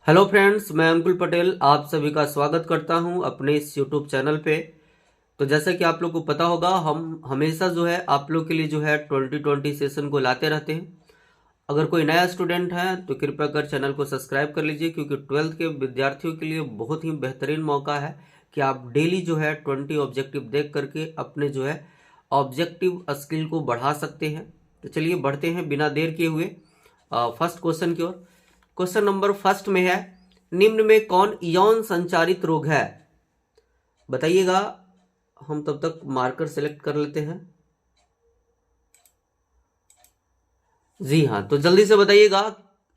Hello friends, मैं अंकुल पटेल आप सभी का स्वागत करता हूं अपने इस यूट्यूब चैनल पे। तो जैसा कि आप लोग को पता होगा, हम हमेशा जो है आप लोग के लिए जो है 2020 सेशन को लाते रहते हैं। अगर कोई नया स्टूडेंट है तो कृपया कर चैनल को सब्सक्राइब कर लीजिए, क्योंकि 12th के विद्यार्थियों के लिए बहुत ही बेहतरीन मौका है कि आप डेली जो है 20 ऑब्जेक्टिव देख करके अपने जो है ऑब्जेक्टिव स्किल को बढ़ा सकते हैं। तो चलिए बढ़ते हैं बिना देर किए हुए फर्स्ट क्वेश्चन की ओर। क्वेश्चन नंबर फर्स्ट में है, निम्न में कौन यौन संचारित रोग है? बताइएगा। हम तब तक मार्कर सेलेक्ट कर लेते हैं। जी हाँ, तो जल्दी से बताइएगा,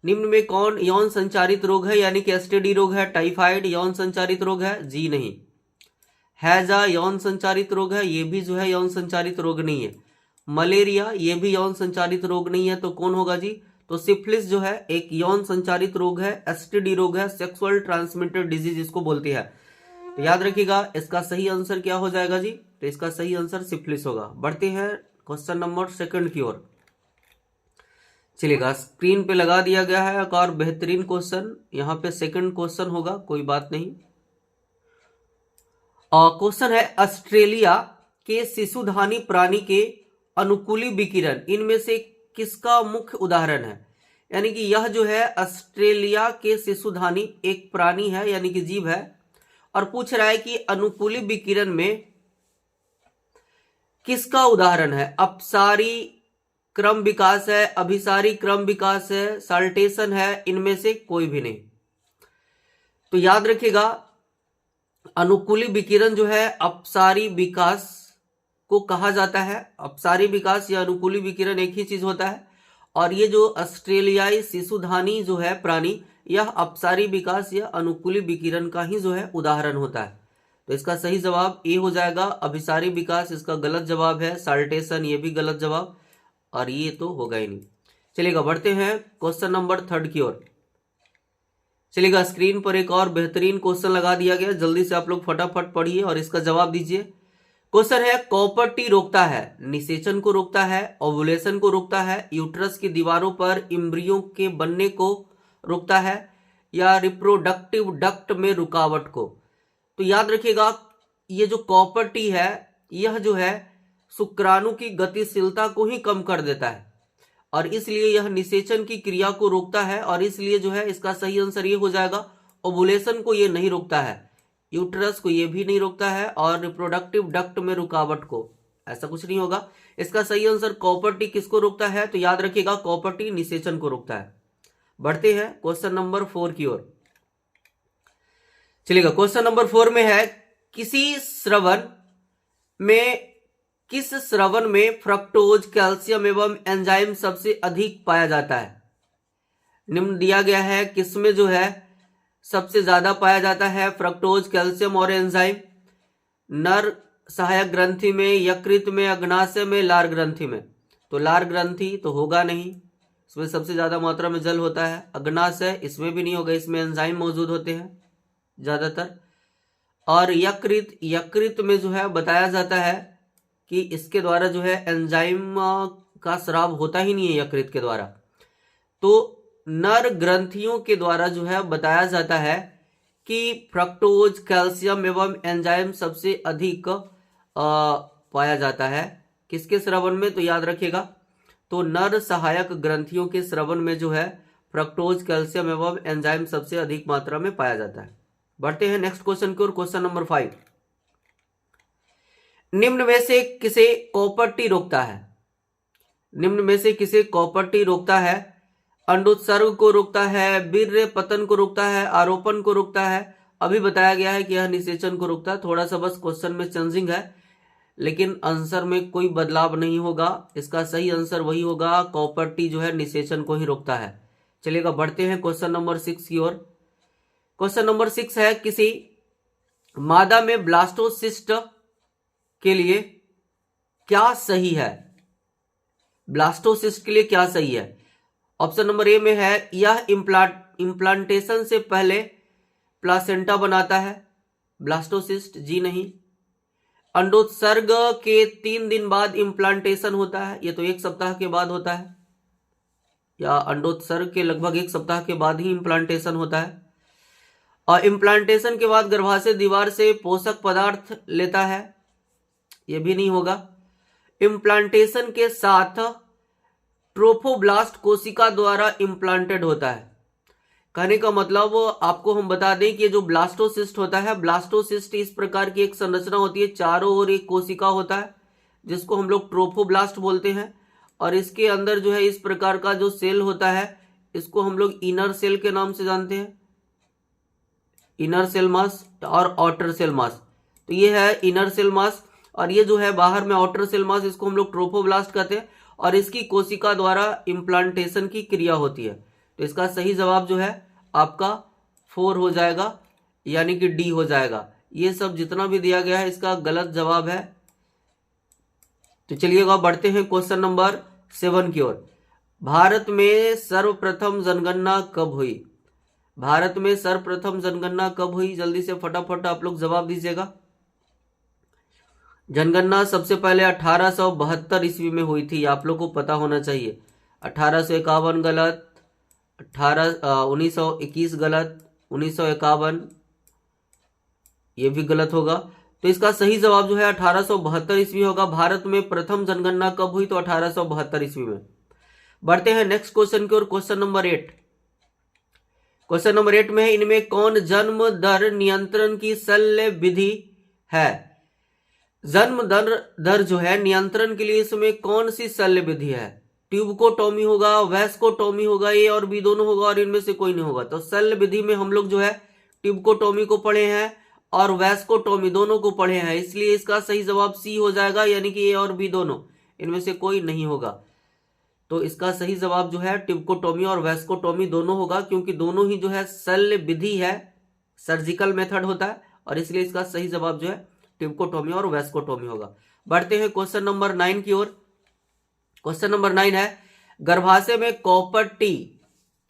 निम्न में कौन यौन संचारित रोग है? यानी कि एसटीडी रोग है, टाइफाइड यौन संचारित रोग है? जी नहीं। हैजा यौन संचारित रोग है? ये भी जो है यौन संचारित रोग नहीं है। मलेरिया ये भी यौन संचारित रोग नहीं है। तो कौन होगा जी? तो सिफिलिस जो है एक यौन संचारित रोग है, एसटीडी रोग है, सेक्सुअल ट्रांसमिटेड डिजीज इसको बोलते हैं। तो याद रखिएगा, इसका सही आंसर क्या हो जाएगा जी? तो इसका सही आंसर सिफिलिस होगा। बढ़ते हैं क्वेश्चन नंबर सेकंड की ओर। चलिएगा, स्क्रीन पे लगा दिया गया है एक और बेहतरीन क्वेश्चन। यहाँ पे सेकंड क्वेश्चन होगा, कोई बात नहीं। क्वेश्चन है, ऑस्ट्रेलिया के शिशुधानी प्राणी के अनुकूली विकिरण इनमें से किसका मुख्य उदाहरण है? यानी कि यह जो है ऑस्ट्रेलिया के शिशुधानी एक प्राणी है, यानी कि जीव है, और पूछ रहा है कि अनुकूली विकिरण में किसका उदाहरण है? अपसारी क्रम विकास है, अभिसारी क्रम विकास है, साल्टेशन है, इनमें से कोई भी नहीं। तो याद रखिएगा, अनुकूली विकिरण जो है अपसारी विकास को कहा जाता है। अपसारी विकास या अनुकूली विकिरण एक ही चीज होता है। और ये जो ऑस्ट्रेलियाई शिशुधानी जो है प्राणी, यह अपसारी विकास या अनुकूली विकिरण का ही जो है उदाहरण होता है। तो इसका सही जवाब ए हो जाएगा। अभिसारी विकास इसका गलत जवाब है। साल्टेशन ये भी गलत जवाब, और ये तो होगा ही नहीं। चलिएगा बढ़ते हैं क्वेश्चन नंबर थर्ड की ओर। चलिएगा, स्क्रीन पर एक और बेहतरीन क्वेश्चन लगा दिया गया, जल्दी से आप लोग फटाफट पढ़िए और इसका जवाब दीजिए। क्वेश्चन है, कॉपर टी रोकता है, निषेचन को रोकता है, ओवुलेशन को रोकता है, यूट्रस की दीवारों पर इम्ब्रियो के बनने को रोकता है, या रिप्रोडक्टिव डक्ट में रुकावट को? तो याद रखिएगा, ये जो कॉपर टी है यह जो है शुक्राणु की गतिशीलता को ही कम कर देता है, और इसलिए यह निषेचन की क्रिया को रोकता है, और इसलिए जो है इसका सही आंसर ये हो जाएगा। ओवुलेशन को ये नहीं रोकता है, यूट्रस को ये भी नहीं रोकता है, और रिप्रोडक्टिव डक्ट में रुकावट को, ऐसा कुछ नहीं होगा। इसका सही आंसर कॉपर टी किसको रोकता है? तो याद रखिएगा, कॉपर टी निषेचन को रोकता है। बढ़ते हैं क्वेश्चन नंबर 4 की ओर। चलिएगा, क्वेश्चन नंबर 4 में है, किस श्रवण में फ्रक्टोज, कैल्शियम एवं एंजाइम सबसे अधिक पाया जाता है? निम्न दिया गया है, किसमें जो है सबसे ज्यादा पाया जाता है फ्रक्टोज, कैल्शियम और एंजाइम? नर सहायक ग्रंथि में, यकृत में, अग्नाशय में, लार ग्रंथि में? तो लार ग्रंथि तो होगा नहीं, इसमें सबसे ज्यादा मात्रा में जल होता है। अग्नाशय इसमें भी नहीं होगा, इसमें एंजाइम मौजूद होते हैं ज्यादातर। और यकृत में जो है बताया जाता है कि इसके द्वारा जो है एंजाइम का स्राव होता ही नहीं है यकृत के द्वारा। तो नर ग्रंथियों के द्वारा जो है बताया जाता है कि फ्रक्टोज, कैल्शियम एवं एंजाइम सबसे अधिक पाया जाता है किसके श्रवण में? तो याद रखिएगा, तो नर सहायक ग्रंथियों के श्रवण में जो है फ्रक्टोज, कैल्शियम एवं एंजाइम सबसे अधिक मात्रा में पाया जाता है। बढ़ते हैं नेक्स्ट क्वेश्चन की ओर। क्वेश्चन नंबर 5, निम्न में से किसे कॉपर टी रोकता है? निम्न में से किसे कॉपर टी रोकता है? अंडोत्सर्ग को रोकता है, वीर्य पतन को रोकता है, आरोपण को रोकता है। अभी बताया गया है कि यह निषेचन को रोकता है। थोड़ा सा बस क्वेश्चन में चेंजिंग है, लेकिन आंसर में कोई बदलाव नहीं होगा। इसका सही आंसर वही होगा, कॉपर टी जो है निषेचन को ही रोकता है। चलिएगा बढ़ते हैं क्वेश्चन नंबर 6 की ओर। क्वेश्चन नंबर 6 है, किसी मादा में ब्लास्टोसिस्ट के लिए क्या सही है? ब्लास्टोसिस्ट के लिए क्या सही है? ऑप्शन नंबर ए में है, यह इम्प्लांटेशन से पहले प्लासेंटा बनाता है, ब्लास्टोसिस्ट। जी नहीं। अंडोत्सर्ग के 3 दिन बाद इम्प्लांटेशन होता है, ये तो 1 सप्ताह के बाद होता है, या अंडोत्सर्ग के लगभग 1 सप्ताह के बाद ही इम्प्लांटेशन होता है। और इम्प्लांटेशन के बाद गर्भाशय दीवार से पोषक पदार्थ लेता है, यह भी नहीं होगा। इम्प्लांटेशन के साथ ट्रोफोब्लास्ट कोशिका द्वारा इम्प्लांटेड होता है। कहने का मतलब आपको हम बता दें कि जो ब्लास्टोसिस्ट होता है, ब्लास्टोसिस्ट इस प्रकार की एक संरचना होती है, चारों ओर एक कोशिका होता है जिसको हम लोग ट्रोफोब्लास्ट बोलते हैं, और इसके अंदर जो है इस प्रकार का जो सेल होता है इसको हम लोग इनर सेल के नाम से जानते हैं, इनर सेल मास और आउटर सेल मास। तो ये है इनर सेल मास, और ये जो है बाहर में आउटर सेल मास, इसको हम लोग ट्रोफोब्लास्ट कहते हैं, और इसकी कोशिका द्वारा इम्प्लांटेशन की क्रिया होती है। तो इसका सही जवाब जो है आपका 4 हो जाएगा, यानी कि डी हो जाएगा। ये सब जितना भी दिया गया है इसका गलत जवाब है। तो चलिएगा बढ़ते हैं क्वेश्चन नंबर 7 की ओर। भारत में सर्वप्रथम जनगणना कब हुई? भारत में सर्वप्रथम जनगणना कब हुई? जल्दी से फटाफट आप लोग जवाब दीजिएगा। जनगणना सबसे पहले 1872 ईस्वी में हुई थी, आप लोग को पता होना चाहिए। 1851 गलत, 1921 गलत, 1951 ये भी गलत होगा। तो इसका सही जवाब जो है 1872 ईस्वी होगा। भारत में प्रथम जनगणना कब हुई? तो 1872 ईस्वी में। बढ़ते हैं नेक्स्ट क्वेश्चन की ओर, क्वेश्चन नंबर 8। क्वेश्चन नंबर 8 में है, इनमें कौन जन्म दर नियंत्रण की शल्य विधि है? जन्म दर जो है नियंत्रण के लिए इसमें कौन सी शल्य विधि है? ट्यूबकोटोमी होगा, वैस्कोटोमी होगा, ए और बी दोनों होगा, और इनमें से कोई नहीं होगा। तो शल्य विधि में हम लोग जो है ट्यूबकोटोमी को पढ़े हैं और वैस्कोटोमी दोनों को पढ़े हैं, इसलिए इसका सही जवाब सी हो जाएगा, यानी कि ए और बी दोनों, इनमें से कोई नहीं होगा। तो इसका सही जवाब जो है ट्यूबकोटोमी और वैस्कोटोमी दोनों होगा, क्योंकि दोनों ही जो है शल्य विधि है, सर्जिकल मेथड होता है, और इसलिए इसका सही जवाब जो है ट्यूबकोटोमी और वैस्कोटोमी होगा। बढ़ते हैं क्वेश्चन नंबर 9 की ओर। क्वेश्चन नंबर 9 है, गर्भाशय में कॉपर टी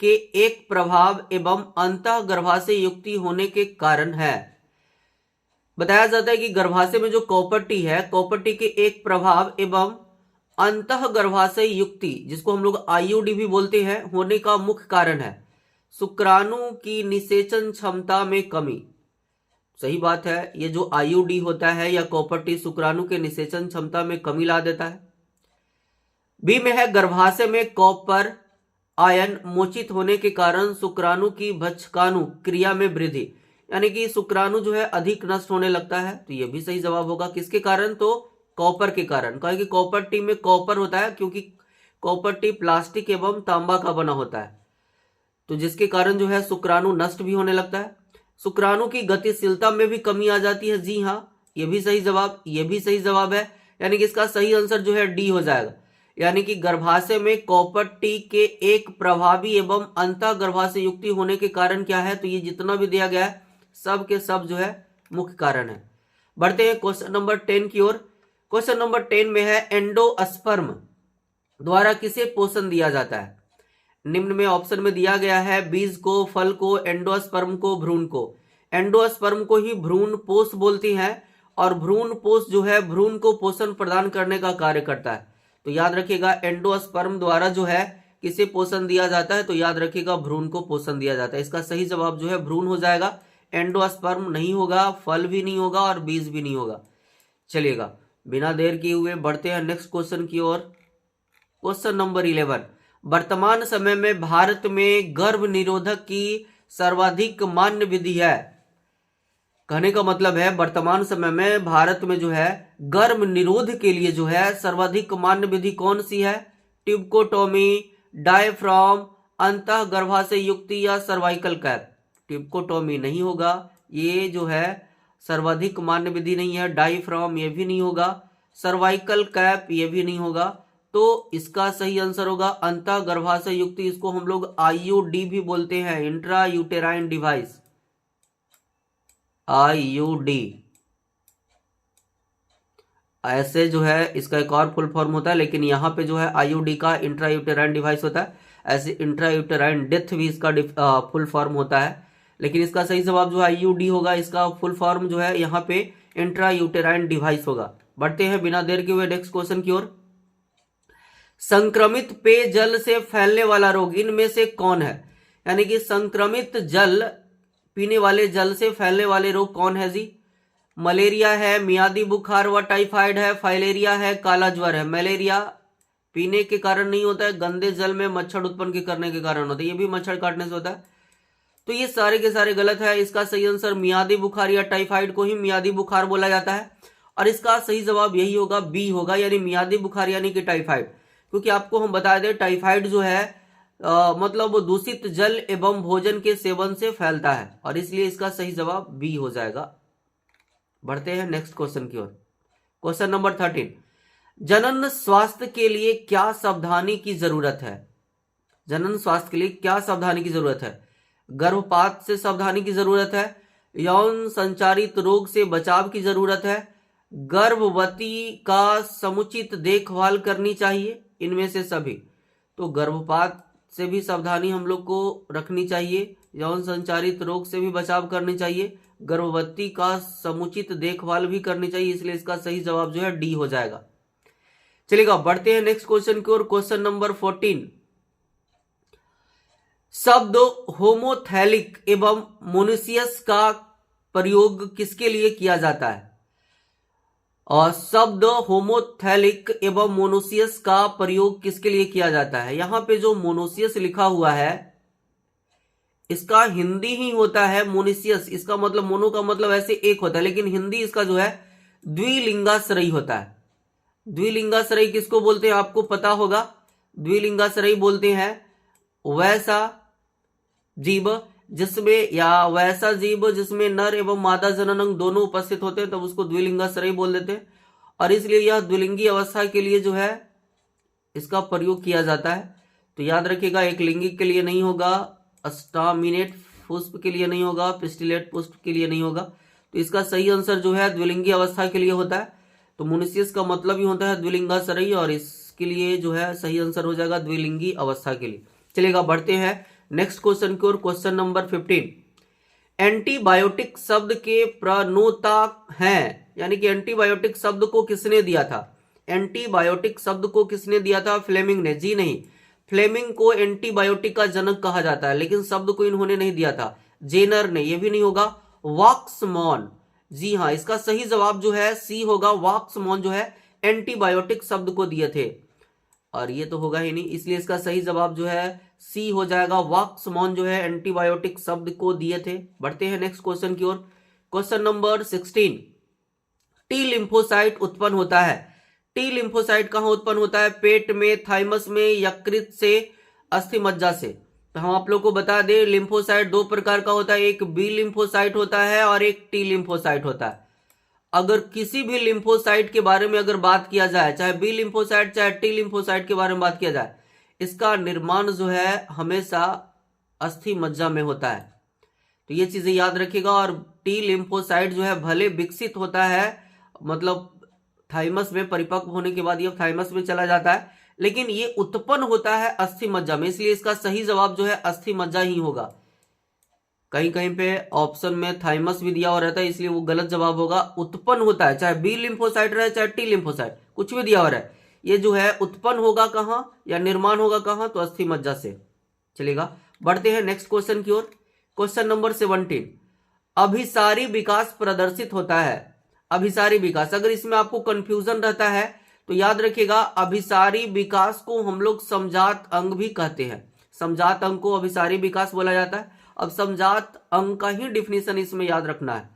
के एक प्रभाव एवं अंतः गर्भाशय युक्ति होने के कारण है। बताया जाता है कि गर्भाशय में जो कॉपर टी है, कॉपर टी के एक प्रभाव एवं अंतः गर्भाशय युक्ति, जिसको हम लोग आईयूडी भी बोलते हैं, होने का मुख्य कारण है शुक्राणु की निषेचन क्षमता में कमी। सही बात है, ये जो आईयूडी होता है या कॉपर टी शुक्राणु के निषेचन क्षमता में कमी ला देता है। बी में है, गर्भाशय में कॉपर आयन मोचित होने के कारण शुक्राणु की भक्षकाणु क्रिया में वृद्धि, यानी कि शुक्राणु जो है अधिक नष्ट होने लगता है। तो ये भी सही जवाब होगा। किसके कारण? तो कॉपर के कारण। कहें कि कॉपर टी में कॉपर होता है, क्योंकि कॉपर टी प्लास्टिक एवं तांबा का बना होता है, तो जिसके कारण जो है शुक्राणु नष्ट भी होने लगता है। शुक्राणु की गतिशीलता में भी कमी आ जाती है। जी हाँ, ये भी सही जवाब, ये भी सही जवाब है, यानी कि इसका सही आंसर जो है डी हो जाएगा। यानी कि गर्भाशय में कॉपर टी के एक प्रभावी एवं अंतः गर्भाशय युक्ति होने के कारण क्या है? तो ये जितना भी दिया गया है सब के सब जो है मुख्य कारण है। बढ़ते हैं क्वेश्चन नंबर 10 की ओर। क्वेश्चन नंबर 10 में है, एंडोस्पर्म द्वारा किसे पोषण दिया जाता है? निम्न में ऑप्शन में दिया गया है, बीज को, फल को, एंडोस्पर्म को, भ्रूण को। एंडोस्पर्म को ही भ्रूण पोष बोलती हैं, और भ्रूण पोष जो है भ्रूण को पोषण प्रदान करने का कार्य करता है। तो याद रखिएगा, एंडोस्पर्म द्वारा जो है किसे पोषण दिया जाता है? तो याद रखिएगा भ्रूण को पोषण दिया जाता है। इसका सही जवाब जो है भ्रूण हो जाएगा। एंडोस्पर्म नहीं होगा, फल भी नहीं होगा, और बीज भी नहीं होगा। चलिएगा बिना देर किए हुए बढ़ते हैं नेक्स्ट क्वेश्चन की ओर। क्वेश्चन नंबर 11, वर्तमान समय में भारत में गर्भ निरोधक की सर्वाधिक मान्य विधि है। कहने का मतलब है वर्तमान समय में भारत में जो है गर्भ निरोध के लिए जो है सर्वाधिक मान्य विधि कौन सी है? ट्यूबकोटोमी, डायफ्राम, अंतः गर्भाशय युक्ति या सर्वाइकल कैप। ट्यूबकोटोमी नहीं होगा, ये जो है सर्वाधिक मान्य विधि नहीं है। डायफ्राम ये भी नहीं होगा, सर्वाइकल कैप ये भी नहीं होगा। तो इसका सही आंसर होगा अंतः गर्भाशय युक्ति। इसको हम लोग आईयूडी भी बोलते हैं, इंट्रा यूटेराइन डिवाइस, आईयूडी। ऐसे जो है इसका एक और फुल फॉर्म होता है, लेकिन यहाँ पे जो है आईयूडी का इंट्रा यूटेराइन डिवाइस होता है। ऐसे इंट्रा यूटेराइन डेथ भी इसका फुल फॉर्म होता है, लेकिन इसका सही जवाब जो है आईयूडी होगा। इसका फुल फॉर्म जो है यहाँ पे इंट्रा यूटेराइन डिवाइस होगा। बढ़ते हैं बिना देर के हुए नेक्स्ट क्वेश्चन की ओर। संक्रमित पेयजल से फैलने वाला रोग इनमें से कौन है? यानी कि संक्रमित जल पीने वाले जल से फैलने वाले रोग कौन है जी? मलेरिया है, मियादी बुखार व टाइफाइड है, फाइलेरिया है, काला ज्वर है। मलेरिया पीने के कारण नहीं होता है, गंदे जल में मच्छर उत्पन्न करने के कारण होता है, ये भी मच्छर काटने से होता है। तो ये सारे के सारे गलत है। इसका सही आंसर मियादी बुखार या टाइफाइड को ही मियादी बुखार बोला जाता है, और इसका सही जवाब यही होगा, बी होगा, यानी मियादी बुखार यानी कि टाइफाइड। क्योंकि आपको हम बता दें, टाइफाइड जो है मतलब दूषित जल एवं भोजन के सेवन से फैलता है, और इसलिए इसका सही जवाब बी हो जाएगा। बढ़ते हैं नेक्स्ट क्वेश्चन की ओर। क्वेश्चन नंबर 13, जनन स्वास्थ्य के लिए क्या सावधानी की जरूरत है? जनन स्वास्थ्य के लिए क्या सावधानी की जरूरत है? गर्भपात से सावधानी की जरूरत है, यौन संचारित रोग से बचाव की जरूरत है, गर्भवती का समुचित देखभाल करनी चाहिए, इनमें से सभी। तो गर्भपात से भी सावधानी हम लोग को रखनी चाहिए, यौन संचारित रोग से भी बचाव करनी चाहिए, गर्भवती का समुचित देखभाल भी करनी चाहिए, इसलिए इसका सही जवाब जो है डी हो जाएगा। चलिएगा बढ़ते हैं नेक्स्ट क्वेश्चन की ओर। क्वेश्चन नंबर 14, शब्द होमोथैलिक एवं मोनोसियस का प्रयोग किसके लिए किया जाता है? और शब्द होमोथैलिक एवं मोनोसियस का प्रयोग किसके लिए किया जाता है? यहां पे जो मोनोसियस लिखा हुआ है इसका हिंदी ही होता है मोनिसियस। इसका मतलब मोनो का मतलब ऐसे एक होता है, लेकिन हिंदी इसका जो है द्विलिंगाश्रयी होता है। द्विलिंगाश्रयी किसको बोलते हैं आपको पता होगा? द्विलिंगाश्रयी बोलते हैं वैसा जीव जिसमें, या वैसा जीव जिसमें नर एवं मादा जनन अंग दोनों उपस्थित होते हैं, तब उसको द्विलिंगाश्रयी बोल देते हैं, और इसलिए यह द्विलिंगी अवस्था के लिए जो है इसका प्रयोग किया जाता है। तो याद रखिएगा, एक लिंगी के लिए नहीं होगा, अस्टामिनेट पुष्प के लिए नहीं होगा, पिस्टिलेट पुष्प के लिए नहीं होगा। तो इसका सही आंसर जो है द्विलिंगी अवस्था के लिए होता है। तो मोनिसियस का मतलब ही होता है द्विलिंगाश्रयी, और इसके लिए जो है सही आंसर हो जाएगा द्विलिंगी अवस्था के लिए। चलिएगा बढ़ते हैं नेक्स्ट क्वेश्चन की ओर। क्वेश्चन नंबर 15, एंटीबायोटिक शब्द के प्रणेता हैं, यानी कि एंटीबायोटिक शब्द को किसने दिया था? एंटीबायोटिक शब्द को किसने दिया था? फ्लेमिंग ने? जी नहीं, फ्लेमिंग को एंटीबायोटिक का जनक कहा जाता है, लेकिन शब्द को इन्होंने नहीं दिया था। जेनर ने? ये भी नहीं होगा। वॉक्समॉन? जी हाँ, इसका सही जवाब जो है सी होगा। वॉक्समॉन जो है एंटीबायोटिक शब्द को दिए थे, और ये तो होगा ही नहीं, इसलिए इसका सही जवाब जो है सी हो जाएगा। वॉक्समॉन जो है एंटीबायोटिक शब्द को दिए थे। बढ़ते हैं नेक्स्ट क्वेश्चन की ओर। क्वेश्चन नंबर 16, टी लिम्फोसाइट उत्पन्न होता है। टी लिम्फोसाइट कहां उत्पन्न होता है? पेट में, थाइमस में, यकृत से, अस्थि मज्जा से। तो हम आप लोग को बता दें, लिम्फोसाइट दो प्रकार का होता है, एक बी लिम्फोसाइट होता है और एक टी लिम्फोसाइट होता है। अगर किसी भी लिम्फोसाइट के बारे में अगर बात किया जाए, चाहे बी लिम्फोसाइट चाहे टी लिम्फोसाइट के बारे में बात किया जाए, इसका निर्माण जो है हमेशा अस्थि मज्जा में होता है। तो ये चीजें याद रखिएगा। और टी लिम्फोसाइट जो है भले विकसित होता है, मतलब थाइमस में परिपक्व होने के बाद ये थाइमस में चला जाता है, लेकिन ये उत्पन्न होता है अस्थि मज्जा में, इसलिए इसका सही जवाब जो है अस्थि मज्जा ही होगा। कहीं कहीं पे ऑप्शन में थाइमस भी दिया हुआ रहता है, इसलिए वो गलत जवाब होगा। उत्पन्न होता है, चाहे बी लिम्फोसाइट रहे चाहे टी लिम्फोसाइट, कुछ भी दिया हुआ रहे, ये जो है उत्पन्न होगा कहां या निर्माण होगा कहां? तो अस्थि मज्जा से। चलेगा बढ़ते हैं नेक्स्ट क्वेश्चन की ओर। क्वेश्चन नंबर 17, अभिसारी विकास प्रदर्शित होता है। अभिसारी विकास, अगर इसमें आपको कंफ्यूजन रहता है तो याद रखिएगा, अभिसारी विकास को हम लोग समजात अंग भी कहते हैं। समजात अंग को अभिसारी विकास बोला जाता है। अब समजात अंग का ही डिफिनीशन इसमें याद रखना है,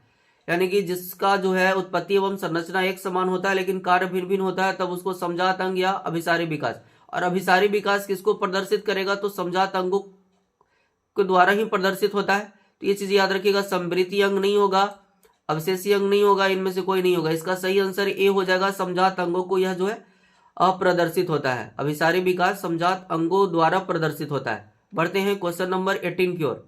यानी कि जिसका जो है उत्पत्ति एवं संरचना एक समान होता है लेकिन कार्य भिन्न भिन्न होता है, तब उसको समजात अंग या अभिसारी विकास। और अभिसारी विकास किसको प्रदर्शित करेगा? तो समजात अंगों के द्वारा ही प्रदर्शित होता है। तो ये चीज याद रखिएगा, समवृत्तीय अंग नहीं होगा, अवशेषीय अंग नहीं होगा, इनमें से कोई नहीं होगा। इसका सही आंसर ए हो जाएगा, समजात अंगों को यह जो है अप्रदर्शित होता है। अभिसारी विकास समजात अंगों द्वारा प्रदर्शित होता है। बढ़ते हैं क्वेश्चन नंबर 18 की ओर।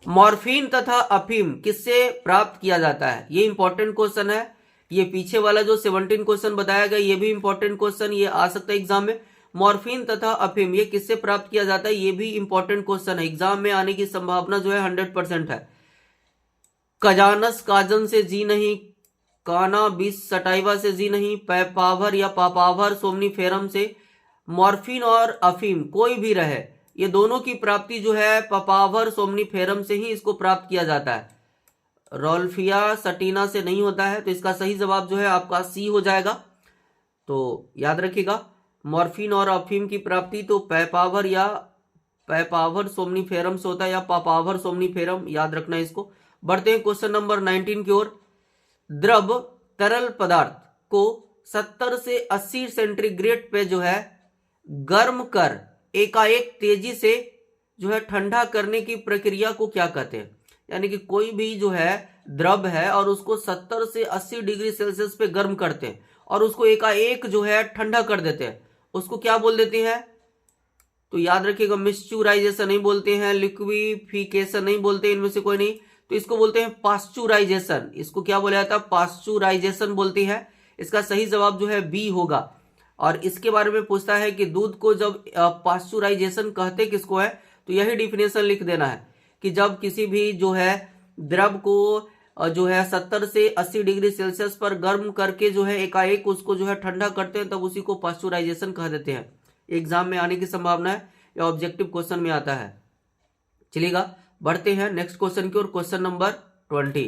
मॉर्फिन तथा अफीम किससे प्राप्त किया जाता है? ये इंपॉर्टेंट क्वेश्चन है। ये पीछे वाला जो 17 क्वेश्चन बताया गया, ये भी इंपॉर्टेंट क्वेश्चन, ये आ सकता है एग्जाम में। मॉर्फिन तथा अफीम ये किससे प्राप्त किया जाता है? ये भी इंपॉर्टेंट क्वेश्चन है, एग्जाम में आने की संभावना जो है 100% है। कजानस काजन से जी नहीं, कानाबिस सटाइवा से जी नहीं, पैपाभर या पापाभर सोमनीफेरम से। मॉर्फिन और अफीम कोई भी रहे, ये दोनों की प्राप्ति जो है पापावर सोमनीफेरम से ही इसको प्राप्त किया जाता है, रोल्फिया सटीना से नहीं होता है। तो इसका सही जवाब जो है आपका सी हो जाएगा। तो याद रखिएगा, मॉर्फिन और अफीम की प्राप्ति तो पैपावर या पैपावर सोमनीफेरम से होता है या पापावर सोमनीफेरम, याद रखना है इसको। बढ़ते हैं क्वेश्चन नंबर 19 की ओर। द्रव तरल पदार्थ को 70 से 80 सेंटीग्रेड पे जो है गर्म कर एकाएक तेजी से जो है ठंडा करने की प्रक्रिया को क्या कहते हैं? यानी कि कोई भी जो है द्रव है और उसको 70 से 80 डिग्री सेल्सियस पे गर्म करते हैं और उसको एकाएक जो है ठंडा कर देते हैं, उसको क्या बोल देते हैं? तो याद रखिएगा, मिक्सचराइजेशन नहीं बोलते हैं, लिक्विफिकेशन नहीं बोलते, इनमें से कोई नहीं। तो इसको बोलते हैं पास्चुराइजेशन। इसको क्या बोला जाता है? पास्चुराइजेशन बोलती है। इसका सही जवाब जो है बी होगा। और इसके बारे में पूछता है कि दूध को जब पास्चुराइजेशन कहते किसको है, तो यही डिफिनेशन लिख देना है कि जब किसी भी जो है द्रव को जो है 70 से 80 डिग्री सेल्सियस पर गर्म करके जो है एकाएक उसको जो है ठंडा करते हैं, तब उसी को पास्चुराइजेशन कह देते हैं। एग्जाम में आने की संभावना है या ऑब्जेक्टिव क्वेश्चन में आता है। चलिएगा बढ़ते हैं नेक्स्ट क्वेश्चन की ओर। Question number 20।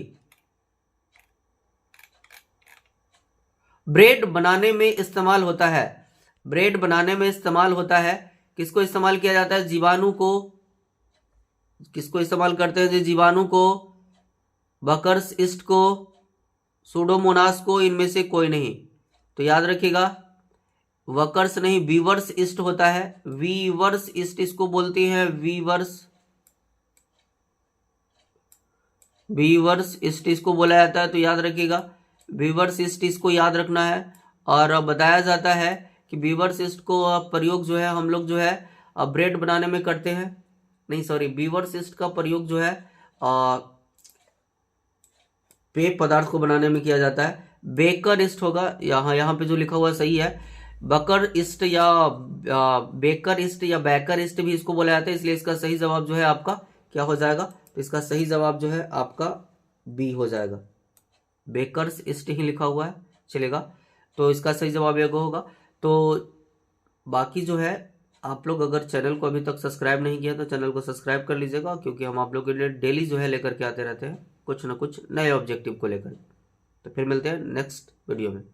ब्रेड बनाने में इस्तेमाल होता है, ब्रेड बनाने में इस्तेमाल होता है, किसको इस्तेमाल किया जाता है? जीवाणु को। किसको इस्तेमाल करते हैं? जीवाणु को, बकर्स ईस्ट को, सूडोमोनास को, इनमें से कोई नहीं। तो याद रखिएगा, वर्कर्स नहीं, वीवर्स ईस्ट होता है। वीवर्स ईस्ट इसको बोलती है, वीवर्स ईस्ट इसको बोला जाता है। तो याद रखिएगा, वीवर्स ईस्ट इसको याद रखना है। और बताया जाता है कि वीवर्स ईस्ट को प्रयोग जो है हम लोग जो है ब्रेड बनाने में करते हैं। नहीं सॉरी, वीवर्स ईस्ट का प्रयोग जो है पेय पदार्थ को बनाने में किया जाता है। बेकर ईस्ट होगा, यहाँ पे जो लिखा हुआ सही है। बकर ईस्ट या बेकर ईस्ट या बैकर ईस्ट भी इसको बोला जाता है, इसलिए इसका सही जवाब जो है आपका क्या हो जाएगा? तो इसका सही जवाब जो है आपका बी हो जाएगा। बेकर्स ईस्ट ही लिखा हुआ है, चलेगा। तो इसका सही जवाब ये होगा। तो बाकी जो है आप लोग अगर चैनल को अभी तक सब्सक्राइब नहीं किया तो चैनल को सब्सक्राइब कर लीजिएगा, क्योंकि हम आप लोग के लिए डेली जो है लेकर के आते रहते हैं कुछ ना कुछ नए ऑब्जेक्टिव को लेकर। तो फिर मिलते हैं नेक्स्ट वीडियो में।